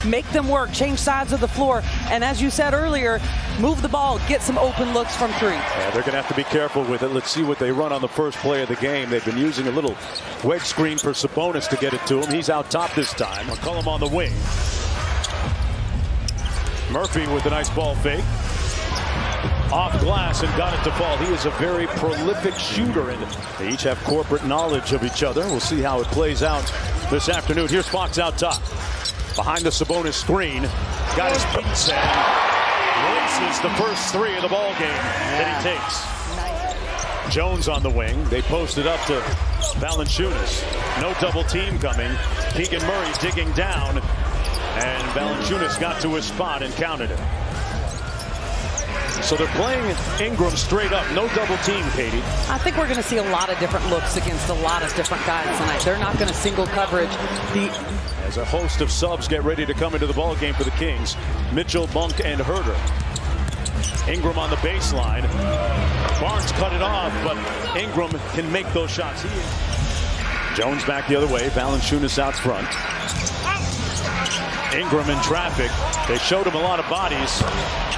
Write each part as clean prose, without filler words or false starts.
Make them work, change sides of the floor, and as you said earlier, move the ball, get some open looks from three. Yeah, they're going to have to be careful with it. Let's see what they run on the first play of the game. They've been using a little wedge screen for Sabonis to get it to him. He's out top this time. McCollum on the wing. Murphy with a nice ball fake. Off glass and got it to fall. He is a very prolific shooter, and they each have corporate knowledge of each other. We'll see how it plays out this afternoon. Here's Fox out top. Behind the Sabonis screen. Got his feet and laces the first three of the ball game that he takes. Jones on the wing. They posted up to Valanciunas. No double team coming. Keegan Murray digging down. And Valanciunas got to his spot and counted it. So they're playing Ingram straight up. No double team, Katie. I think we're going to see a lot of different looks against a lot of different guys tonight. They're not going to single coverage. As a host of subs get ready to come into the ball game for the Kings, Mitchell, Monk, and Herter. Ingram on the baseline. Barnes cut it off, but Ingram can make those shots. Jones back the other way. Valanciunas out front. Ingram in traffic. They showed him a lot of bodies,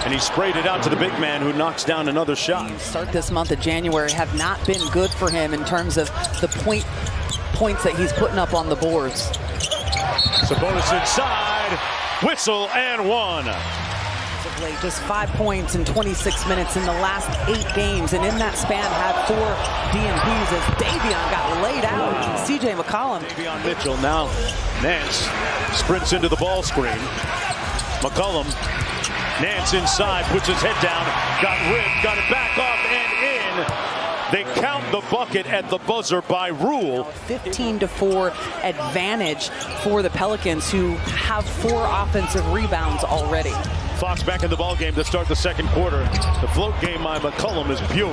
and he sprayed it out to the big man, who knocks down another shot. Start this month of January have not been good for him in terms of the points that he's putting up on the boards. Sabonis inside, whistle and one. Just 5 points in 26 minutes in the last 8 games, and in that span had 4 DNPs as Davion got laid out. CJ McCollum. Davion Mitchell now. Nance sprints into the ball screen. McCollum. Nance inside, puts his head down, got ripped, got it back off and in. They count the bucket at the buzzer by rule. 15-4 advantage for the Pelicans, who have 4 offensive rebounds already. Fox back in the ball game to start the second quarter. The float game by McCollum is pure.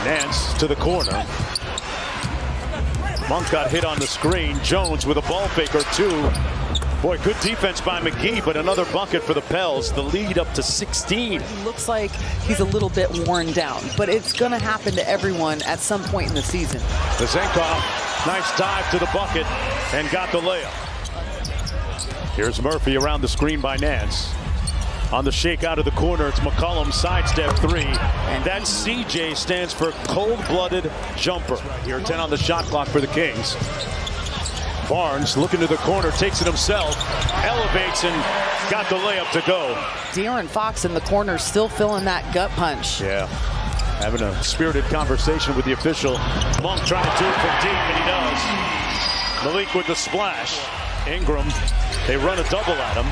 Nance to the corner. Monk got hit on the screen. Jones with a ball fake or two. Boy, good defense by McGee, but another bucket for the Pels. The lead up to 16. He looks like he's a little bit worn down, but it's going to happen to everyone at some point in the season. Zenkov, nice dive to the bucket and got the layup. Here's Murphy around the screen by Nance. On the shake out of the corner, it's McCollum, sidestep 3. And that CJ stands for cold-blooded jumper. Here, 10 on the shot clock for the Kings. Barnes looking to the corner, takes it himself, elevates and got the layup to go. De'Aaron Fox in the corner still feeling that gut punch. Yeah, having a spirited conversation with the official. Monk trying to do it from deep, and he does. Malik with the splash. Ingram, they run a double at him.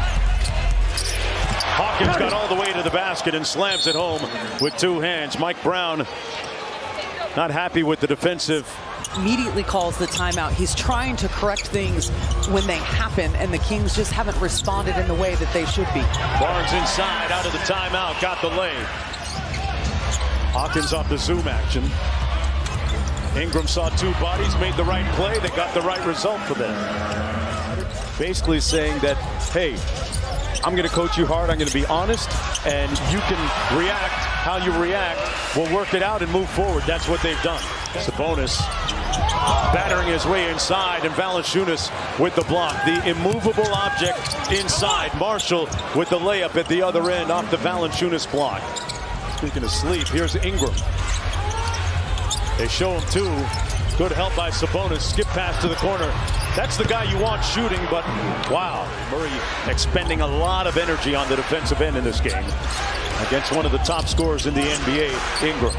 Hawkins got all the way to the basket and slams it home with 2 hands. Mike Brown not happy with the defensive. Immediately calls the timeout. He's trying to correct things when they happen, and the Kings just haven't responded in the way that they should be. Barnes inside, out of the timeout, got the lay. Hawkins off the zoom action. Ingram saw 2 bodies, made the right play. They got the right result for them. Basically saying that, hey, I'm going to coach you hard. I'm going to be honest, and you can react how you react. We'll work it out and move forward. That's what they've done. Sabonis battering his way inside, and Valanciunas with the block. The immovable object inside. Marshall with the layup at the other end off the Valanciunas block. Speaking of sleep, here's Ingram. They show him 2. Good help by Sabonis. Skip pass to the corner. That's the guy you want shooting, but wow. Murray expending a lot of energy on the defensive end in this game against one of the top scorers in the NBA, Ingram.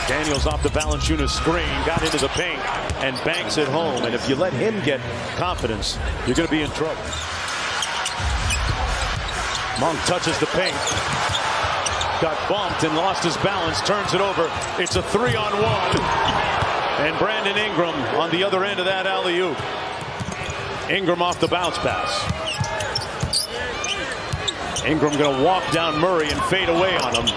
Daniels off the Valanciunas screen, got into the paint and banks it home. And if you let him get confidence, you're going to be in trouble. Monk touches the paint. Got bumped and lost his balance, turns it over. It's a 3-on-1. And Brandon Ingram on the other end of that alley-oop. Ingram off the bounce pass. Ingram going to walk down Murray and fade away on him.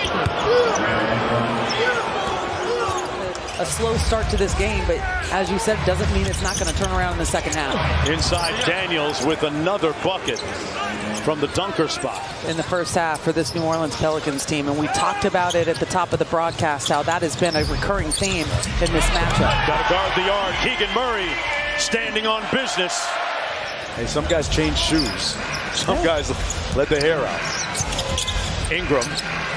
A slow start to this game, but as you said, doesn't mean it's not going to turn around in the second half. Inside Daniels with another bucket from the dunker spot. In the first half for this New Orleans Pelicans team, and we talked about it at the top of the broadcast, how that has been a recurring theme in this matchup. Got to guard the yard. Keegan Murray standing on business. Hey, some guys change shoes. Some guys let the hair out. Ingram,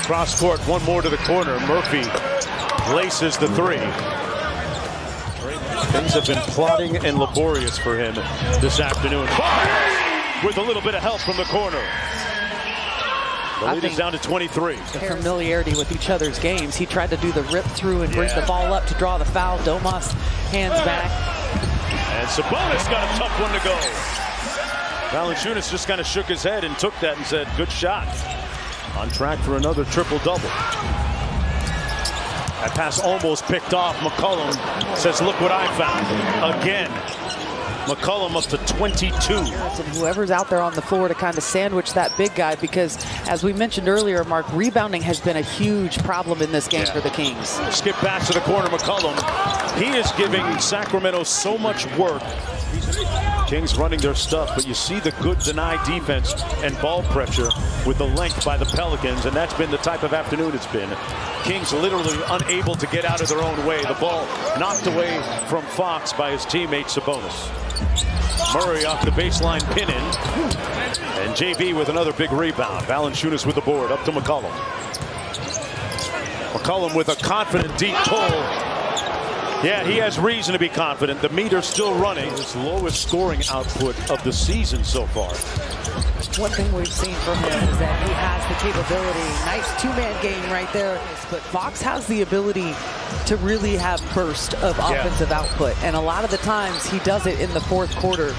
cross court, one more to the corner. Murphy laces the three. Things have been plotting and laborious for him this afternoon. With a little bit of help from the corner. The lead is down to 23. The familiarity with each other's games. He tried to do the rip through and bring the ball up to draw the foul. Domas hands back. And Sabonis got a tough one to go. Valanciunas just kind of shook his head and took that and said, good shot. On track for another triple-double. That pass almost picked off. McCollum says, look what I found. Again. McCollum up to 22. And whoever's out there on the floor to kind of sandwich that big guy, because as we mentioned earlier, Mark, rebounding has been a huge problem in this game for the Kings. Skip back to the corner, McCollum. He is giving Sacramento so much work. Kings running their stuff, but you see the good deny defense and ball pressure with the length by the Pelicans, and that's been the type of afternoon it's been. Kings literally unable to get out of their own way. The ball knocked away from Fox by his teammate Sabonis. Murray off the baseline pin in. And JB with another big rebound. Valanciunas with the board up to McCollum. McCollum with a confident deep pull. Yeah, he has reason to be confident. The meter's still running. His lowest scoring output of the season so far. One thing we've seen from him is that he has the capability. Nice two-man game right there. But Fox has the ability to really have burst of offensive output. And a lot of the times he does it in the fourth quarter.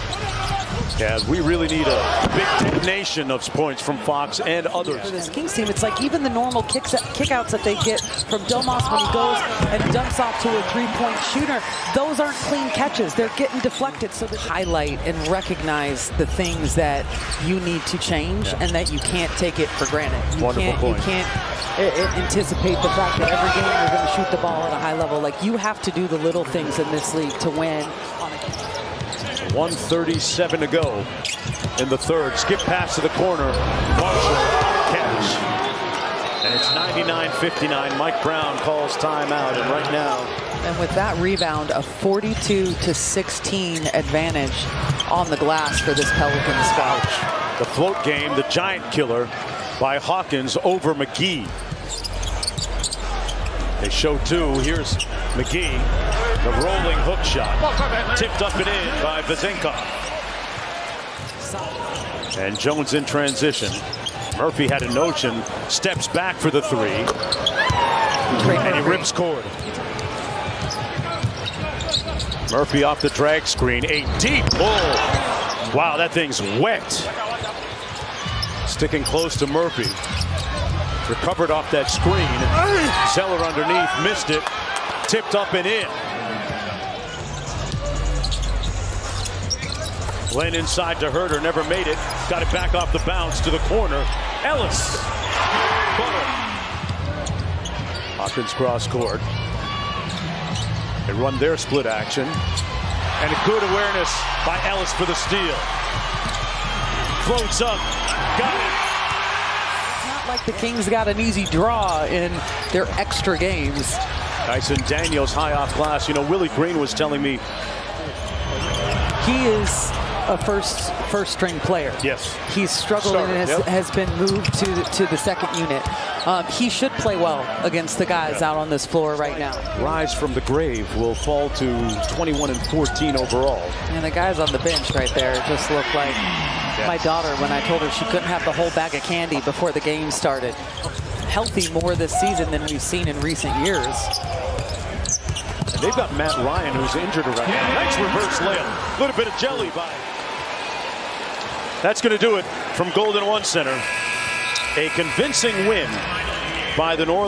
Yeah, we really need a big detonation of points from Fox and others. For this Kings team, it's like even the normal kickouts that they get from Domas when he goes and dumps off to a three-point shooter, those aren't clean catches. They're getting deflected. So they highlight and recognize the things that you need to change and that you can't take it for granted. You can't anticipate the fact that every game you're going to shoot the ball at a high level. Like, you have to do the little things in this league to win. 1:37 to go in the third. Skip pass to the corner. Marshall catch. And it's 99-59. Mike Brown calls timeout. And right now. And with that rebound, a 42-16 advantage on the glass for this Pelicans squad. The float game, the giant killer by Hawkins over McGee. They show two. Here's McGee. The rolling hook shot. Tipped up and in by Vezenkov. And Jones in transition. Murphy had a notion. Steps back for the three. And he rips cord. Murphy off the drag screen. A deep pull. Wow, that thing's wet. Sticking close to Murphy. Recovered off that screen. Zeller underneath. Missed it. Tipped up and in. Len inside to Herter, never made it. Got it back off the bounce to the corner. Ellis. Butter. Hawkins cross court. They run their split action. And a good awareness by Ellis for the steal. Floats up. Got it. It's not like the Kings got an easy draw in their extra games. Dyson Daniels high off glass. You know, Willie Green was telling me he is a first string player. Yes. He's struggled and has been moved to the second unit. He should play well against the guys out on this floor right now. Rise from the grave will fall to 21-14 overall. And the guys on the bench right there just look like my daughter when I told her she couldn't have the whole bag of candy before the game started. Healthy more this season than we've seen in recent years. And they've got Matt Ryan, who's injured around. Nice reverse layup. A little bit of jelly by. That's going to do it from Golden One Center. A convincing win by the New Orleans.